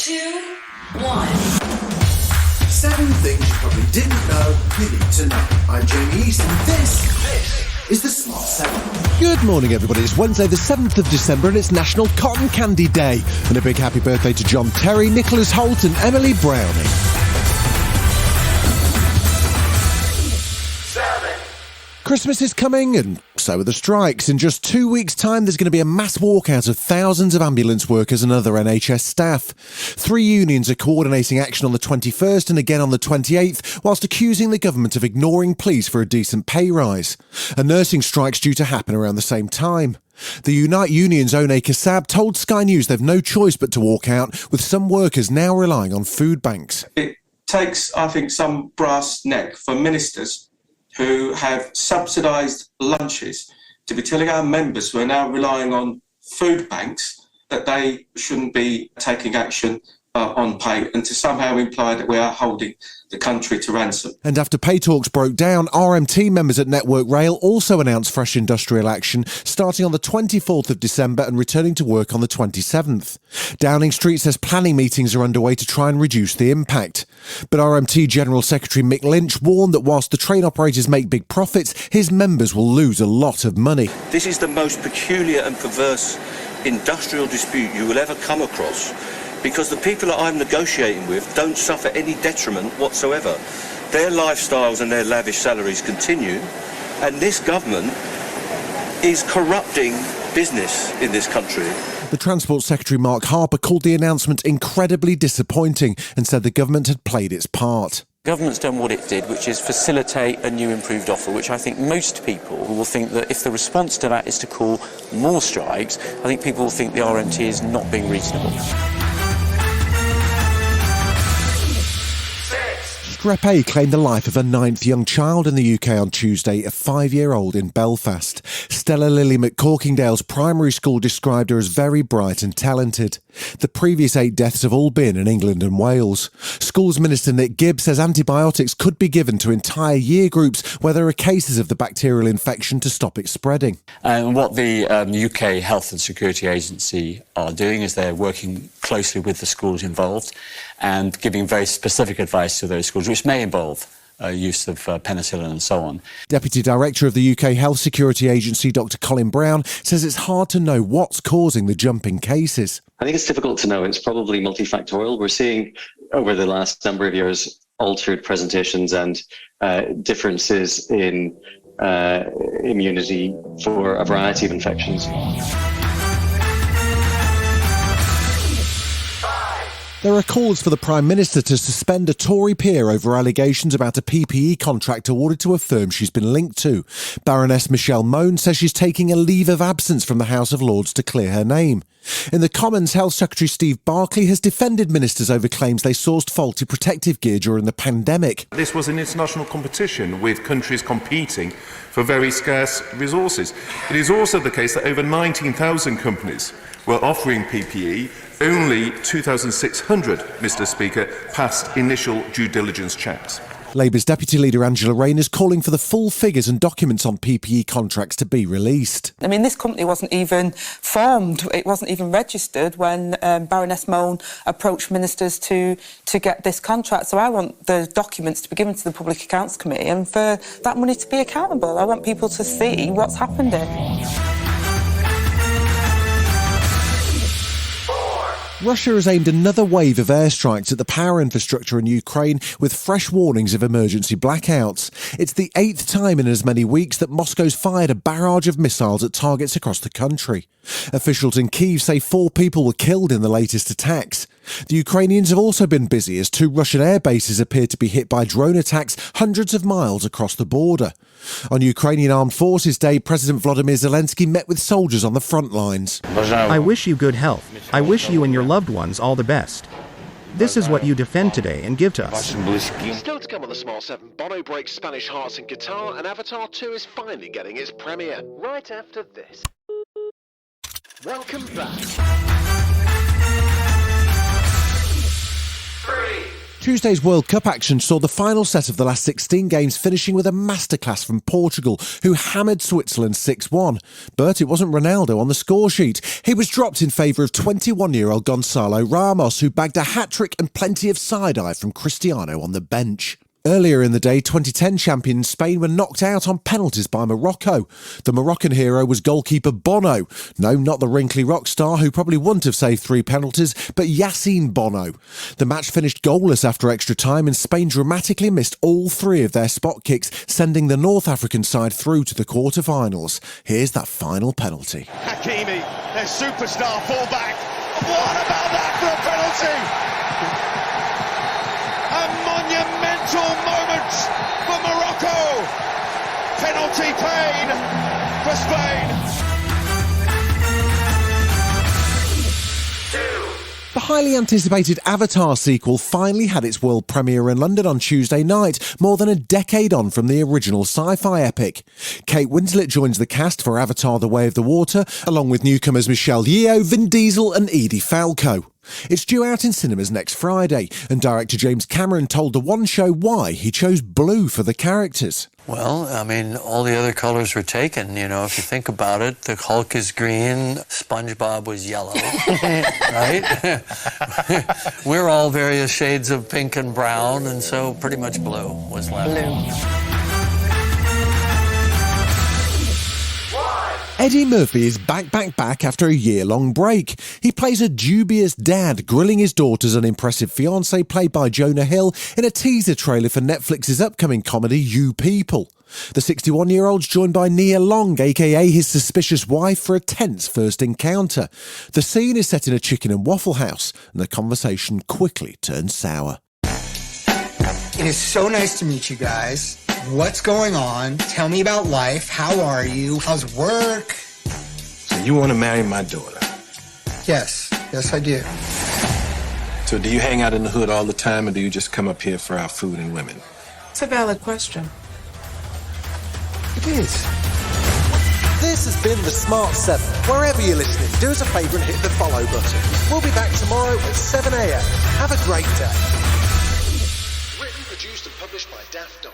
2, 1. 7 things you probably didn't know you need to know. I'm Jamie East, and this is the Smart 7. Good morning, everybody. It's Wednesday, the 7th of December, and it's National Cotton Candy Day. And a big happy birthday to John Terry, Nicholas Holt, and Emily Browning. Christmas is coming, and so are the strikes. In just 2 weeks' time, there's going to be a mass walkout of thousands of ambulance workers and other NHS staff. 3 unions are coordinating action on the 21st and again on the 28th, whilst accusing the government of ignoring pleas for a decent pay rise. A nursing strike's due to happen around the same time. The Unite Union's One Kassab told Sky News they've no choice but to walk out, with some workers now relying on food banks. It takes, I think, some brass neck for ministers who have subsidised lunches to be telling our members who are now relying on food banks that they shouldn't be taking action on pay, and to somehow imply that we are holding the country to ransom. And after pay talks broke down, RMT members at Network Rail also announced fresh industrial action starting on the 24th of December and returning to work on the 27th. Downing Street says planning meetings are underway to try and reduce the impact. But RMT General Secretary Mick Lynch warned that whilst the train operators make big profits, his members will lose a lot of money. This is the most peculiar and perverse industrial dispute you will ever come across, because the people that I'm negotiating with don't suffer any detriment whatsoever. Their lifestyles and their lavish salaries continue, and this government is corrupting business in this country. The Transport Secretary Mark Harper called the announcement incredibly disappointing and said the government had played its part. The government's done what it did, which is facilitate a new improved offer, which I think most people will think that if the response to that is to call more strikes, I think people will think the RMT is not being reasonable. Strep A claimed the life of a 9th young child in the UK on Tuesday, a 5-year-old in Belfast. Stella Lily McCorkingdale's primary school described her as very bright and talented. The previous 8 deaths have all been in England and Wales. Schools Minister Nick Gibb says antibiotics could be given to entire year groups where there are cases of the bacterial infection to stop it spreading. And what the UK Health and Security Agency are doing is they're working closely with the schools involved and giving very specific advice to those schools, which may involve use of penicillin and so on. Deputy Director of the UK Health Security Agency, Dr Colin Brown, says it's hard to know what's causing the jump in cases. I think it's difficult to know. It's probably multifactorial. We're seeing over the last number of years altered presentations and differences in immunity for a variety of infections. There are calls for the Prime Minister to suspend a Tory peer over allegations about a PPE contract awarded to a firm she's been linked to. Baroness Michelle Mone says she's taking a leave of absence from the House of Lords to clear her name. In the Commons, Health Secretary Steve Barclay has defended ministers over claims they sourced faulty protective gear during the pandemic. This was an international competition with countries competing for very scarce resources. It is also the case that over 19,000 companies were offering PPE. Only 2,600, Mr Speaker, passed initial due diligence checks. Labour's Deputy Leader Angela Rayner is calling for the full figures and documents on PPE contracts to be released. I mean, this company wasn't even formed, it wasn't even registered when Baroness Mone approached ministers to get this contract. So I want the documents to be given to the Public Accounts Committee and for that money to be accountable. I want people to see what's happened here. Russia has aimed another wave of airstrikes at the power infrastructure in Ukraine with fresh warnings of emergency blackouts. It's the 8th time in as many weeks that Moscow's fired a barrage of missiles at targets across the country. Officials in Kyiv say 4 people were killed in the latest attacks. The Ukrainians have also been busy as 2 Russian air bases appear to be hit by drone attacks hundreds of miles across the border. On Ukrainian Armed Forces Day, President Volodymyr Zelensky met with soldiers on the front lines. I wish you good health. I wish you and your loved ones all the best. This is what you defend today and give to us. Still to come on the Smart 7, Bono breaks Spanish hearts in Qatar, and Avatar 2 is finally getting its premiere. Right after this. Welcome back. 3, Tuesday's World Cup action saw the final set of the last 16 games finishing with a masterclass from Portugal, who hammered Switzerland 6-1. But it wasn't Ronaldo on the score sheet. He was dropped in favour of 21-year-old Gonçalo Ramos, who bagged a hat-trick and plenty of side-eye from Cristiano on the bench. Earlier in the day, 2010 champions Spain were knocked out on penalties by Morocco. The Moroccan hero was goalkeeper Bono. No, not the wrinkly rock star who probably wouldn't have saved 3 penalties, but Yassine Bono. The match finished goalless after extra time and Spain dramatically missed all 3 of their spot kicks, sending the North African side through to the quarter-finals. Here's that final penalty. Hakimi, their superstar fullback. What about that for a penalty? A monumental moment for Morocco. Penalty pain for Spain. The highly anticipated Avatar sequel finally had its world premiere in London on Tuesday night, more than a decade on from the original sci-fi epic. Kate Winslet joins the cast for Avatar: The Way of the Water, along with newcomers Michelle Yeoh, Vin Diesel and Edie Falco. It's due out in cinemas next Friday, and director James Cameron told The One Show why he chose blue for the characters. Well, I mean, all the other colors were taken, you know, if you think about it. The Hulk is green, SpongeBob was yellow, right? We're all various shades of pink and brown, and so pretty much blue was left. Blue. Eddie Murphy is back after a year-long break. He plays a dubious dad grilling his daughter's unimpressive fiancée, played by Jonah Hill, in a teaser trailer for Netflix's upcoming comedy You People. The 61-year-old's joined by Nia Long, aka his suspicious wife, for a tense first encounter. The scene is set in a chicken and waffle house, and the conversation quickly turns sour. It is so nice to meet you guys. What's going on? Tell me about life. How are you? How's work? So you want to marry my daughter? Yes. Yes, I do. So do you hang out in the hood all the time, or do you just come up here for our food and women? It's a valid question. It is. This has been The Smart 7. Wherever you're listening, do us a favour and hit the follow button. We'll be back tomorrow at 7 a.m. Have a great day. Written, produced and published by Daft Dog.